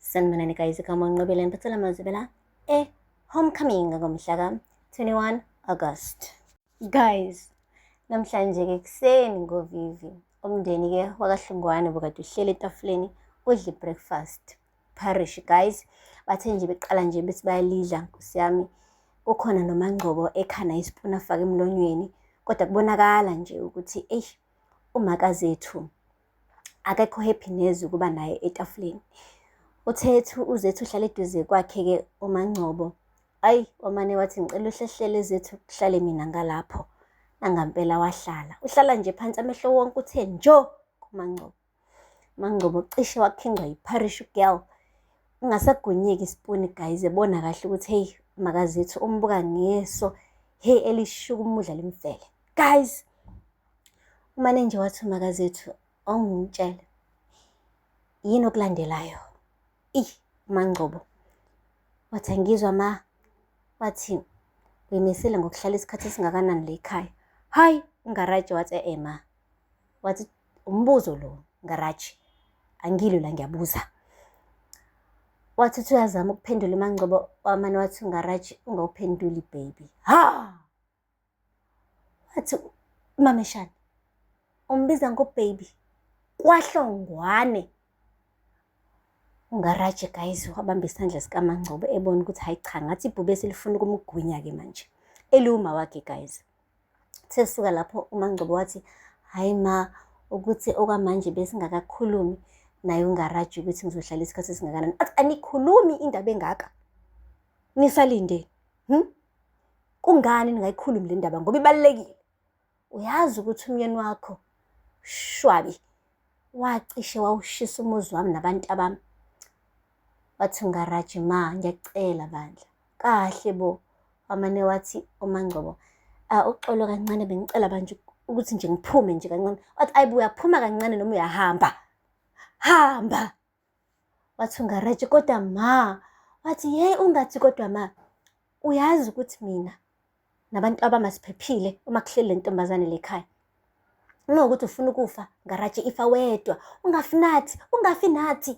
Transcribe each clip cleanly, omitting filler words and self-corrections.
Sanibonani guys, igama ngiqobele ngiphathela amazwi la homecoming ngomhla ka-21 August. Guys, namhlanje-ke kuseni ngovivi umndeni-ke wakaHlungwane bukade uhleli etafuleni udla breakfast parish. Guys, bathe nje beqala nje bethi bayalidla, Nkosi yami, kukhona noMangcobo ekhana isipuni afake emlonyeni, kodwa kubonakala nje ukuthi umakazethu akekho happy neze ukuba naye etafuleni. Uzethu uhlala eduze kwakhe-ke uMangcobo. Omane wathi ngicela uhlehlele zethu kuhlale mina ngalapho. Nangampela wahlala. Uhlala nje phansi amehlo wonke uthe njo kuMangcobo. uMangcobo cishe wakhingwa yiparish girl. Ungasagunyeki isipuni guys, ebona kahle ukuthi makazethu umbuka ngeso elishukumudla limfele. Guys, umane nje wathi makazethu, awungitshela yini okulandelayo? uMangcobo wathi angizwa ma, wathi uyimisele ngokuhlala isikhathi esingakanani le ekhaya? Hayi, uNgaraji wathi ma, wathi umbuzo lo Ngaraji, angilo la ngiyabuza. Wathi uyazama ukuphendula uMangcobo, wamane wathi uNgaraji ungawuphenduli baby. Wathi uMameshana umbiza ngobaby kwaHlongwane. uNgaraji guys wabamba isandla sikaMangcobo ebona ukuthi hayi cha, ngathi ibhubesi lifuna ukumgunya-ke manje eluma wakhe guys. Sesuka lapho uMangcobo wathi hayi ma, ukuthi okwamanje besingakakhulumi naye uNgaraji ukuthi ngizohlala isikhathi esingakanani. Athi anikhulumi indaba engaka, nisalinde kungani ningayikhulumi le ndaba ngoba ibalulekile? Uyazi ukuthi umyeni wakho Shwabi wacishe wawushisa umuzi wami nabantu abami. Wathi uNgaraji ma, ngiyacela bandla kahle bo. Wamane wathi uMangcobo, uxolo kancane, bengicela manje ukuthi nje ngiphume nje kancane. Wathi ayibuya phuma kancane noma uyahamba hamba. Wathi uNgaraji kodwa ma, wathi ungathi kodwa ma, uyazi ukuthi mina nabantu abamasiphephile uma kuhleli le ntombazane lekhaya. Uma ukuthi ufuna ukufa Ngaraji, ifa wedwa, ungafi nathi.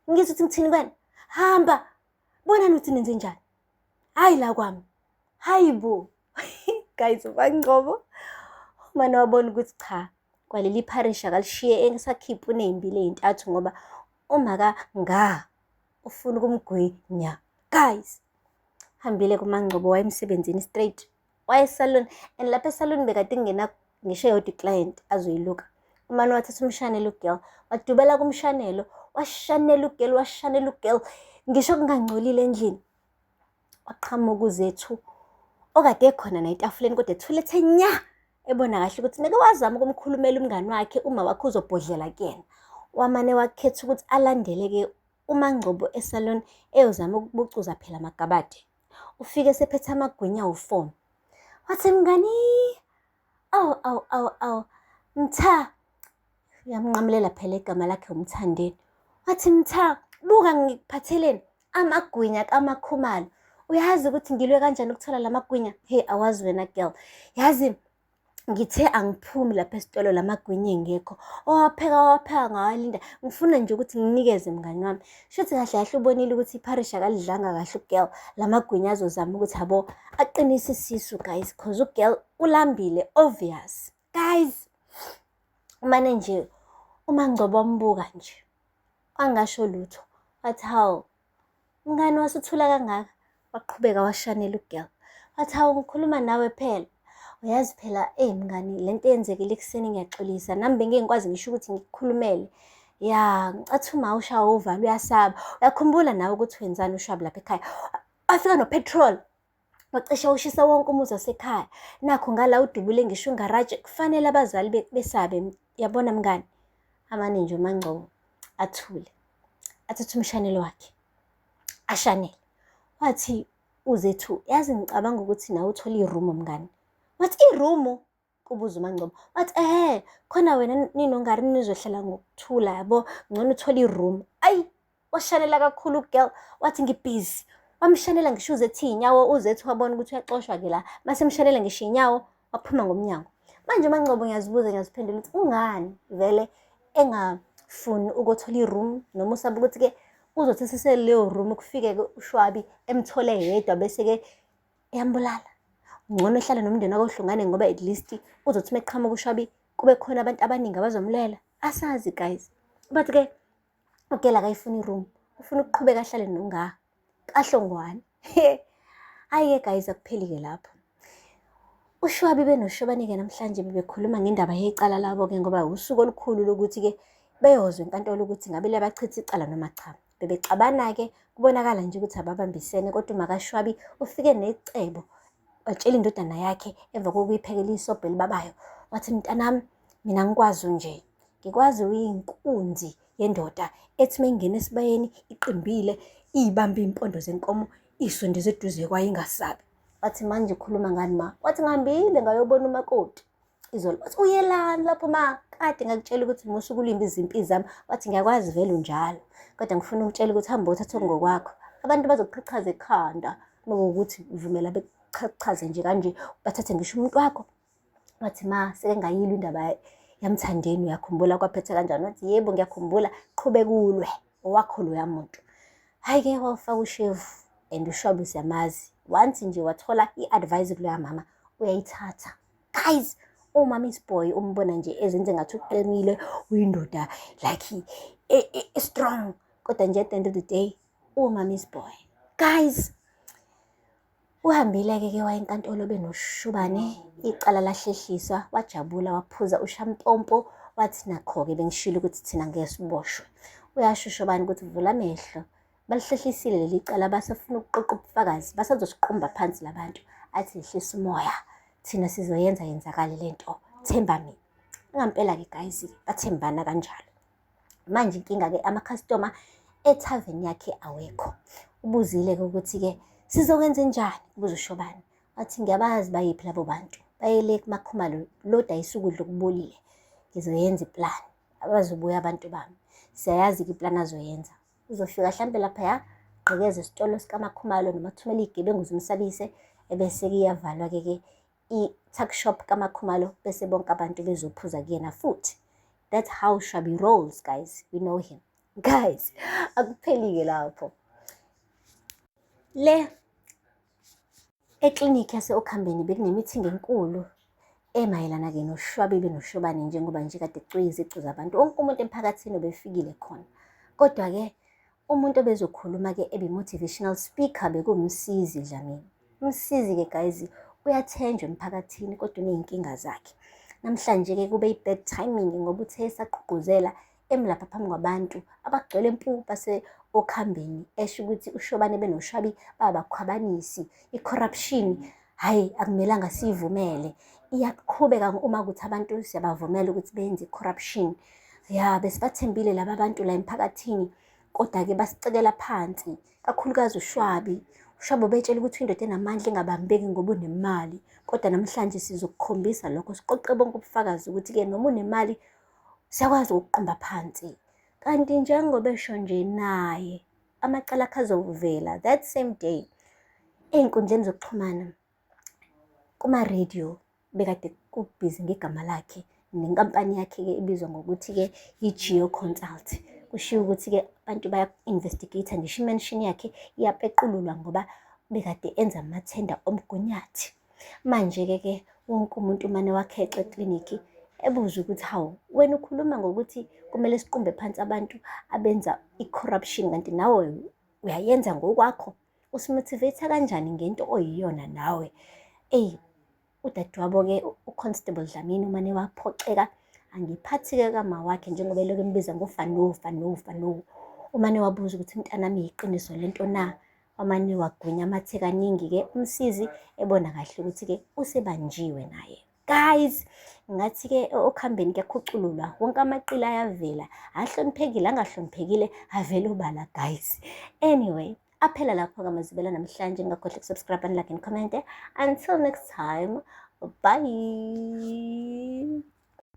Ngizwe ukuthi ngithini kwena? Hamba, bonani ukuthi nenze njani. Hayi la kwami, hayi bo. Guys, uMangcobo umane wabona ukuthi cha, kwaleli parish akalishiye engisakhipha uney'mbili ey'ntathu ngoba umaka ufuna ukumgwinya. Guys, hambile kuMangcobo wayemsebenzini straight, wayesalon, and lapha esalon bekade kungena ngisho yodwa iclient azoyiluka. Umane wathatha umshanelo ugirl, wadubela kumshanelo, washanela ugirl, ngisho kungangcolile endlini. Waqhamuka uZethu okade ekhona na etafuleni, kodwa ethulethe nya, ebona kahle ukuthi ngeke wazama ukumkhulumela umngani wakhe uma wakhe uzobhodlela kuyena. Wamane wakhetha ukuthi alandele-ke uMangcobo esalon eyozama ukubucuza phela amagabade. Ufike sephethe amagwinya awu4. Wathi mngani, Mtha, uyamnqamulela phela igama lakhe uMthandeni. Wathi Mtha, buka ngikuphatheleni amagwinya kaMakhumalo. Uyazi ukuthi ngilwe kanjani ukuthola la magwinya? Awazi wena girl, yazi ngithe angiphumi lapha esitolo la magwinya engekho. Wapheka ngawalinda. Ngifuna nje ukuthi nginikeze mngani wami. Shuthi kahle kahle ubonile ukuthi iparish akalidlanga kahle ugirl. La magwinya azozama ukuthi aqinise isisu guys, cause ugirl ulambile obvious. Guys, umane nje uMangcobo wambuka nje, angasho lutho. Wathi hawu mngani wasuthula kangaka? Waqhubeka washanela ugirl. Wathi hawu ngikhuluma nawe phela. Uyazi phela mngani, lento eyenzekile ekuseni ngiyaxolisa, nami bengingikwazi ngisho ukuthi ngikukhulumele. Ngicathi uma ushawa uvalo uyasaba. Uyakhumbula nawe ukuthi wenzani uShwabi lapha ekhaya? Wafika nopetrol, wacishe ushisa wonke umuzi wasekhaya. Nakho ngala udubule ngisho uNgaraji, kufanele abazali besabe. Yabona mngani, amane nje uMangcobo athule, athathe umshanelo wakhe ashanele. Wathi uZethu, yazi ngicabanga ukuthi nawe uthola irumo mngani. Wathi irumo? Kubuza uMangcobo. Wathi khona wena ninongari nizohlala ngokuthula yabo, ngcono uthola irumo. Washanela kakhulu ugirl. Wathi ngibhizi. Wamshanela ngisho uZethu iy'nyawo. uZethu wabona ukuthi uyaxoshwa-ke la, mase mshanela ngisho iy'nyawo, waphuma ngomnyango. Manje uMangcobo ngiyazibuza, ngiyaziphendula ukuthi ungani vele engafuni ukuthola iroom, noma usaba ukuthi-ke uzothi seseleyo room kufike-ke uShwabi emthole yedwa bese-ke eyambulala. Ngcono ehlala nomndeni wakho uhlungane ngoba at least uzothi meqhamuka uShwabi kube khona abantu abaningi abazomlela. Asazi guys. But-ke uGela akayifuni iroom. Ufuna ukuqhubeka ahlale nonga kaHlongwane. Hayi-ke guys akupheli-ke lapho. uShwabi benoShobani-ke namhlanje bebekhuluma ngendaba yecala labo-ke ngoba usuku olukhulu lokuthi-ke beyozwa enkantolo ukuthi ngabe liyabachitha icala noma cha. Bebexabana-ke kubonakala nje ukuthi ababambisene kodwa uMakaShwabi ufike necebo watshela indodana yakhe emva kokuyiphekela isobho elibabayo. Wathi mntanami mina ngikwazi nje. Ngikwazi uyinkunzi yendoda ethi mengena esibayeni iqimbile ibambe impondo zenkomo isondeze eduze kwayo ingasabi. Wathi manje ukhuluma ngani ma? Wathi ngihambile ngayobona umakoti. Izolo wathi uyelani lapho ma? Kade ngakutshela ukuthi musuku ulimba izimpi zami. Wathi ngiyakwazi vele unjalo. Kodwa ngifuna ukutshela ukuthi hamba uthathe ngokwakho. Abantu bazokuchachaza ekhanda ngokuthi uvumela bechachaze nje kanje bathathe ngisho umuntu wakho. Wathi ma seke ngayilwa indaba yamthandeni uyakhumbula kwaphethe kanjani? Wathi yebo ngiyakhumbula. Qhubeka ulwe owakho lo yamuntu. Hayi-ke wafaka ushevu and uShwabi siyamazi. Once nje wathola i-advice kuloya mama uyayithatha. Guys, umama boy umbona nje ezenze ngathi uqinile uyindoda like strong. Kodwa nje at the end of the day umama boy. Guys, uhambile-ke waya enkantolo benoShobane icala lahlehliswa wajabula waphuza ushampompo wathi nakho-ke bengishilo ukuthi thina ngeke siboshwe. Uyasho uShobane ukuthi vula amehlo balihlehisile leli cala basafuna ukuqoqa ubufakazi basazosiqumba phansi labantu athi lehlisa umoya thina sizoyenza yenzakale lento themba mina. Ngampela-ke guys bathembana kanjalo. Manje inkinga-ke ama-customer ethaveni yakhe awekho. Ubuzile-ke ukuthi-ke sizokwenza njani? Kubuza uShobane. Wathi ngiyabazi bayiphi labo bantu bayele kuMakhumalo loda isukudla okubolile. Ngizoyenza iplan abazobuya abantu bami. Siyayazi-ke iplan azoyenza. Uzofika hlambe lapha gqekeza isitolo sikaMakhumalo noma thumela igebengu zimsabise ebese kuyavalwa-ke i-tuck shop kaMakhumalo bese bonke abantu bezophuza kuyena futhi. That's how Shwabi rolls guys. We know him. Guys, akupheli-ke lapho. Le eklinikhi yase-Okhambeni bekunemithingi enkulu emayelana-ke noShwabi benoShobane njengoba nje kade kucwile izicu zabantu. Wonke umuntu emphakathini obefikile khona. Kodwa-ke umuntu obezokhuluma-ke ebe-motivational speaker bekuMsizi Dlamini. uMsizi-ke guys uyathenjwa emphakathini kodwa uney'nkinga zakhe. Namhlanje-ke kube i-bad timing ngoba uthe esagqugquzela emlapha phambi kwabantu abagcwele mpu base-Okhambeni esho ukuthi uShobane benoShwabi babakhwabanisi. I-corruption hayi akumelanga siyivumele. Iyaqhubeka uma ukuthi abantu siyabavumela ukuthi benze i-corruption. Ya besibathembile laba bantu la emphakathini kodwa-ke basicekela phansi kakhulukazi uShwabi. uShwabi ubetshela ukuthi indoda enamandla engabambeki ngoba unemali. Kodwa namhlanje sizokukhombisa lokho siqoqe bonke ubufakazi ukuthi-ke noma unemali siyakwazi ukuqumba phansi. Kanti njengoba esho nje naye amacala akhe azovela that same day ey'nkundleni zokuxhumana kuma-radio bekade kubhizi ngegama lakhe nenkampani yakhe-ke ibizwa ngokuthi-ke i-Geo Consult. Kushiwo ukuthi-ke abantu baya-investigate ngisho imention yakhe iyapeqululwa ngoba bekade enza amathenda omgunyathi. Manje-ke wonke umuntu umane wakhexe eklinikhi ebuza ukuthi hawu wena ukhuluma ngokuthi kumele siqumbe phansi abantu abenza i-corruption kanti nawe uyayenza ngokwakho. Usimotivate kanjani ngento oyiyona nawe? Udadewabo-ke uConstable Dlamini umane waphoxeka angiphathi-ke kama wakhe njengoba elokhu embiza ngofano. Umane wabuza ukuthi mntanami yiqiniso lento na? Wamane wagwinya amathe kaningi-ke uMsizi ebona kahle ukuthi-ke usebanjiwe naye. Guys, ngathi-ke Okhambeni kuyakhucululwa wonke amaqila ayavela ahloniphekile angahloniphekile avele obala guys. Anyway, aphela lapho kamazibela namhlanje. Ngakhohle ukusubscribe and like and comment. Until next time, bye.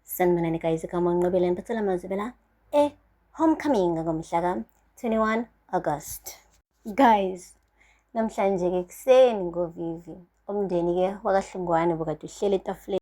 Sanibonani guys, kama nqobeleni bathela mazibela homecoming ngomhla ka-21 August. Guys, namhlanje-ke kuseni ngovivi umndeni-ke wakaHlongwane bukade uhleli etafuleni.